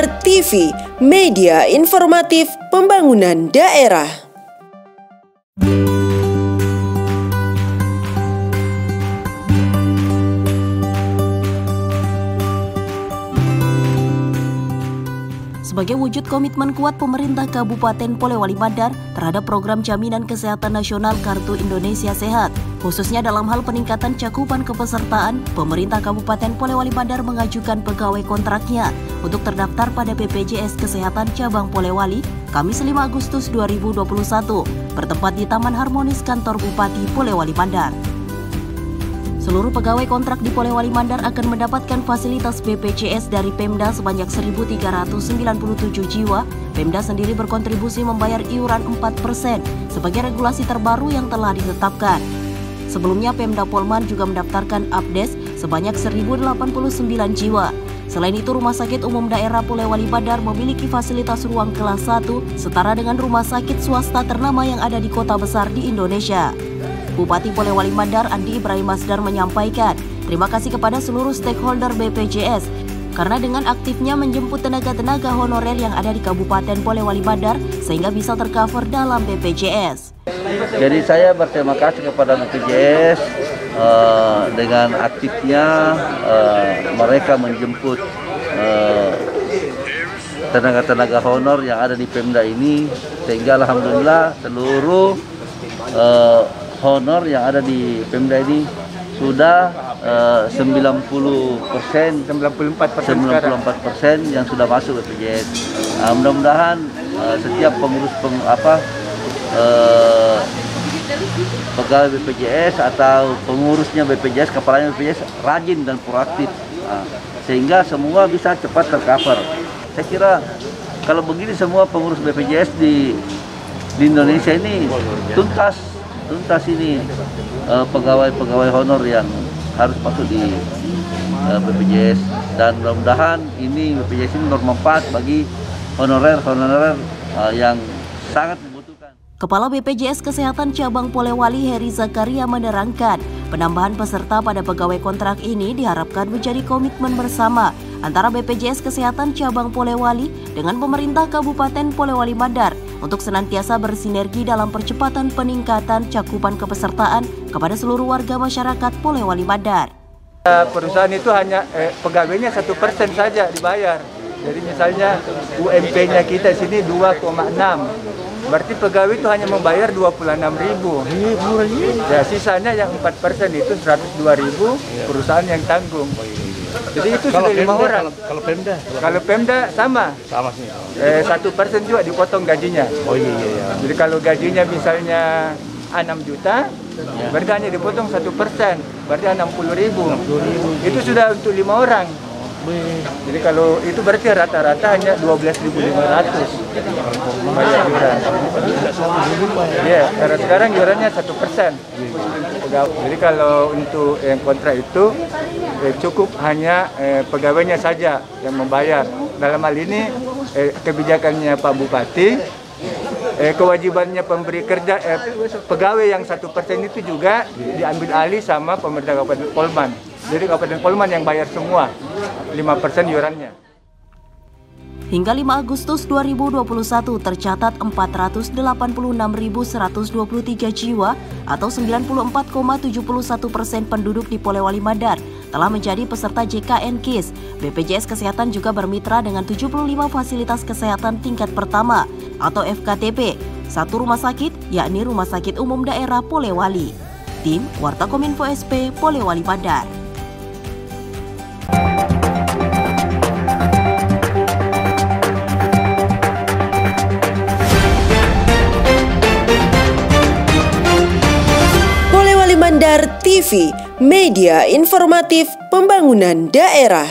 Mandar TV, media informatif pembangunan daerah. Sebagai wujud komitmen kuat pemerintah Kabupaten Polewali Mandar terhadap program jaminan kesehatan nasional Kartu Indonesia Sehat, khususnya dalam hal peningkatan cakupan kepesertaan, pemerintah Kabupaten Polewali Mandar mengajukan pegawai kontraknya untuk terdaftar pada BPJS Kesehatan Cabang Polewali Kamis 5 Agustus 2021, bertempat di Taman Harmonis Kantor Bupati Polewali Mandar. Seluruh pegawai kontrak di Polewali Mandar akan mendapatkan fasilitas BPJS dari Pemda sebanyak 1.397 jiwa. Pemda sendiri berkontribusi membayar iuran 4% sebagai regulasi terbaru yang telah ditetapkan. Sebelumnya Pemda Polman juga mendaftarkan Abdes sebanyak 1.089 jiwa. Selain itu, Rumah Sakit Umum Daerah Polewali Mandar memiliki fasilitas ruang kelas 1 setara dengan rumah sakit swasta ternama yang ada di kota besar di Indonesia. Bupati Polewali Mandar Andi Ibrahim Masdar menyampaikan terima kasih kepada seluruh stakeholder BPJS karena dengan aktifnya menjemput tenaga-tenaga honorer yang ada di Kabupaten Polewali Mandar sehingga bisa tercover dalam BPJS. Jadi saya berterima kasih kepada BPJS dengan aktifnya mereka menjemput tenaga-tenaga honor yang ada di Pemda ini, sehingga alhamdulillah seluruh honor yang ada di Pemda ini sudah 94% yang sudah masuk BPJS. Mudah-mudahan setiap pengurus pegawai BPJS atau pengurusnya BPJS, kepalanya BPJS rajin dan proaktif, sehingga semua bisa cepat tercover. Saya kira kalau begini semua pengurus BPJS di Indonesia ini tuntas ini pegawai honor yang harus masuk di BPJS, dan mudah-mudahan ini BPJS ini norma 4 bagi honorer yang sangat membutuhkan. Kepala BPJS Kesehatan Cabang Polewali Heri Zakaria menerangkan penambahan peserta pada pegawai kontrak ini diharapkan menjadi komitmen bersama antara BPJS Kesehatan Cabang Polewali dengan pemerintah Kabupaten Polewali Mandar untuk senantiasa bersinergi dalam percepatan peningkatan cakupan kepesertaan kepada seluruh warga masyarakat Polewali Mandar. Perusahaan itu hanya pegawainya 1% saja dibayar. Jadi misalnya UMP-nya kita sini 2,6. Berarti pegawai itu hanya membayar 26.000. Ya, sisanya yang 4% itu 102.000 perusahaan yang tanggung. Jadi itu sudah 5 orang. Kalau Pemda? Kalau Pemda sama sih. 1% juga dipotong gajinya. Oh iya. Jadi kalau gajinya misalnya 6 juta, berarti hanya dipotong 1%, berarti 60.000. Itu sudah untuk 5 orang. Jadi kalau itu berarti rata-rata hanya 12.500 bayar iuran. Ya, karena sekarang iurannya 1%. Jadi kalau untuk yang kontrak itu cukup hanya pegawainya saja yang membayar. Dalam hal ini kebijakannya Pak Bupati, kewajibannya pemberi kerja pegawai yang 1% itu juga diambil alih sama pemerintah Kabupaten Polman. Jadi Kabupaten Polman yang bayar semua 5% iurannya. Hingga 5 Agustus 2021 tercatat 486.123 jiwa atau 94,71% penduduk di Polewali Mandar telah menjadi peserta JKN-KIS. BPJS Kesehatan juga bermitra dengan 75 fasilitas kesehatan tingkat pertama atau FKTP, satu rumah sakit yakni Rumah Sakit Umum Daerah Polewali. Tim Warta Kominfo SP Polewali Mandar. Mandar TV, media informatif pembangunan daerah.